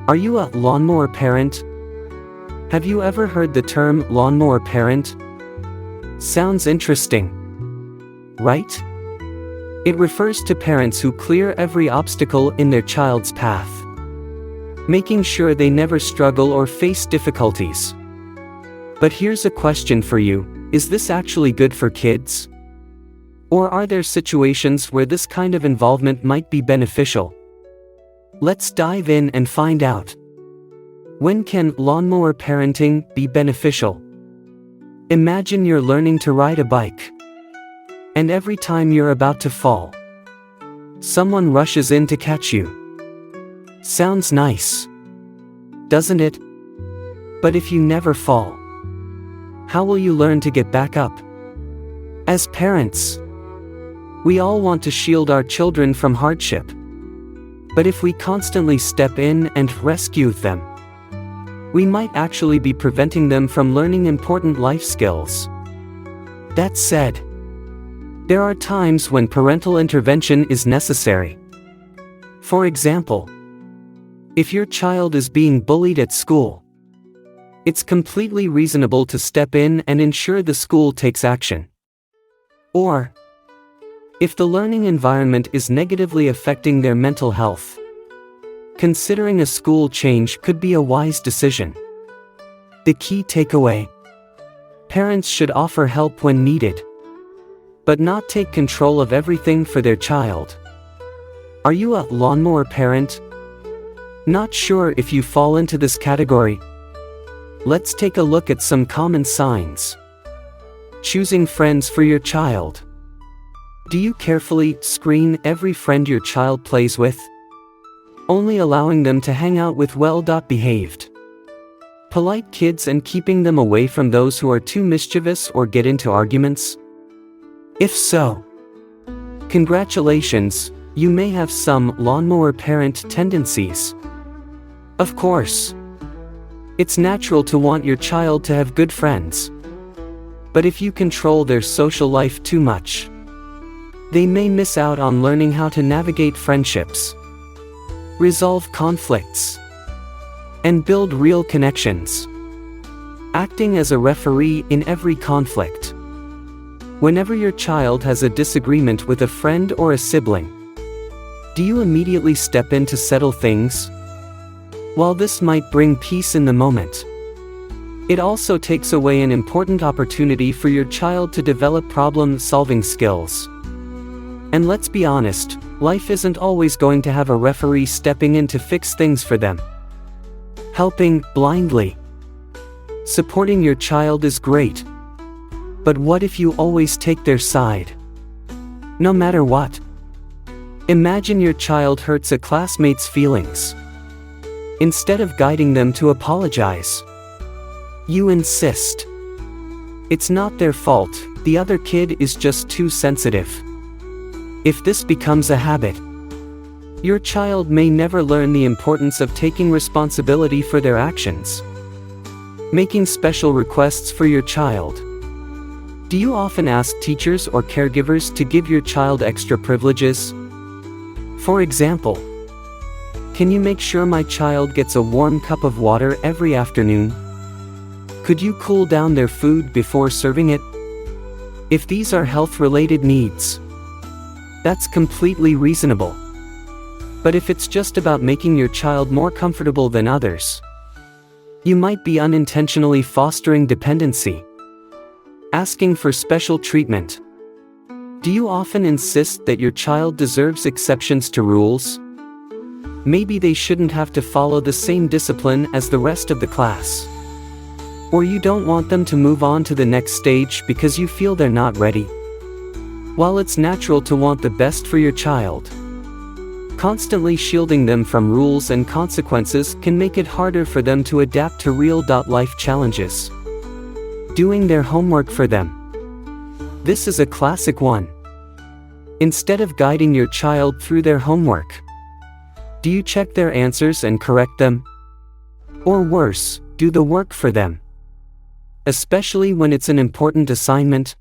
Are you a lawnmower parent? Have you ever heard the term lawnmower parent? Sounds interesting, right? It refers to parents who clear every obstacle in their child's path, making sure they never struggle or face difficulties. But here's a question for you: is this actually good for kids? Or are there situations where this kind of involvement might be beneficial? Let's dive in and find out. When can lawnmower parenting be beneficial? Imagine you're learning to ride a bike, and every time you're about to fall, someone rushes in to catch you. Sounds nice, doesn't it? But if you never fall, how will you learn to get back up? As parents, we all want to shield our children from hardship. But if we constantly step in and rescue them, we might actually be preventing them from learning important life skills. That said, there are times when parental intervention is necessary. For example, if your child is being bullied at school, it's completely reasonable to step in and ensure the school takes action. Or, if the learning environment is negatively affecting their mental health, considering a school change could be a wise decision. The key takeaway: parents should offer help when needed, but not take control of everything for their child. Are you a lawnmower parent? Not sure if you fall into this category? Let's take a look at some common signs. Choosing friends for your child. Do you carefully screen every friend your child plays with, only allowing them to hang out with well-behaved, polite kids and keeping them away from those who are too mischievous or get into arguments? If so, congratulations, you may have some lawnmower parent tendencies. Of course, it's natural to want your child to have good friends. But if you control their social life too much, they may miss out on learning how to navigate friendships, resolve conflicts, and build real connections. Acting as a referee in every conflict. Whenever your child has a disagreement with a friend or a sibling, do you immediately step in to settle things? While this might bring peace in the moment, it also takes away an important opportunity for your child to develop problem-solving skills. And let's be honest, life isn't always going to have a referee stepping in to fix things for them. Helping blindly, supporting your child is great. But what if you always take their side? No matter what. Imagine your child hurts a classmate's feelings. Instead of guiding them to apologize, you insist. It's not their fault, the other kid is just too sensitive. If this becomes a habit, your child may never learn the importance of taking responsibility for their actions. Making special requests for your child. Do you often ask teachers or caregivers to give your child extra privileges? For example, can you make sure my child gets a warm cup of water every afternoon? Could you cool down their food before serving it? If these are health-related needs, that's completely reasonable. But if it's just about making your child more comfortable than others, you might be unintentionally fostering dependency. Asking for special treatment. Do you often insist that your child deserves exceptions to rules? Maybe they shouldn't have to follow the same discipline as the rest of the class. Or you don't want them to move on to the next stage because you feel they're not ready. While it's natural to want the best for your child, constantly shielding them from rules and consequences can make it harder for them to adapt to real-life challenges. Doing their homework for them. This is a classic one. Instead of guiding your child through their homework, do you check their answers and correct them? Or worse, do the work for them? Especially when it's an important assignment?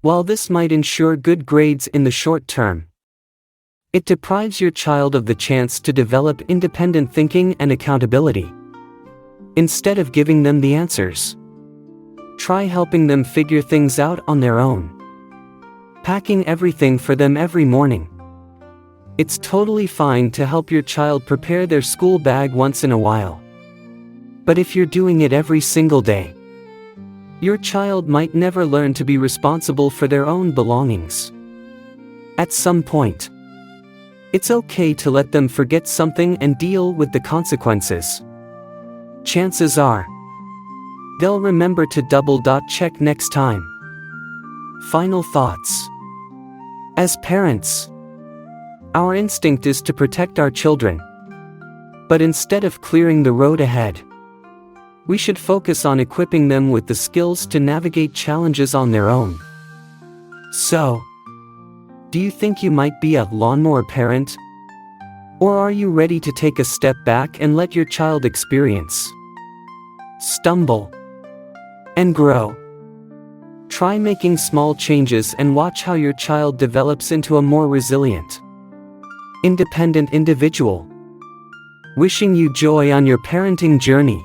While this might ensure good grades in the short term, It deprives your child of the chance to develop independent thinking and accountability. Instead of giving them the answers, try helping them figure things out on their own. Packing everything for them every morning. It's totally fine to help your child prepare their school bag once in a while. But if you're doing it every single day, your child might never learn to be responsible for their own belongings. At some point, it's okay to let them forget something and deal with the consequences. Chances are, they'll remember to double-check next time. Final thoughts. As parents, our instinct is to protect our children. But instead of clearing the road ahead, we should focus on equipping them with the skills to navigate challenges on their own. So, do you think you might be a lawnmower parent? Or are you ready to take a step back and let your child experience, stumble, and grow? Try making small changes and watch how your child develops into a more resilient, independent individual. Wishing you joy on your parenting journey.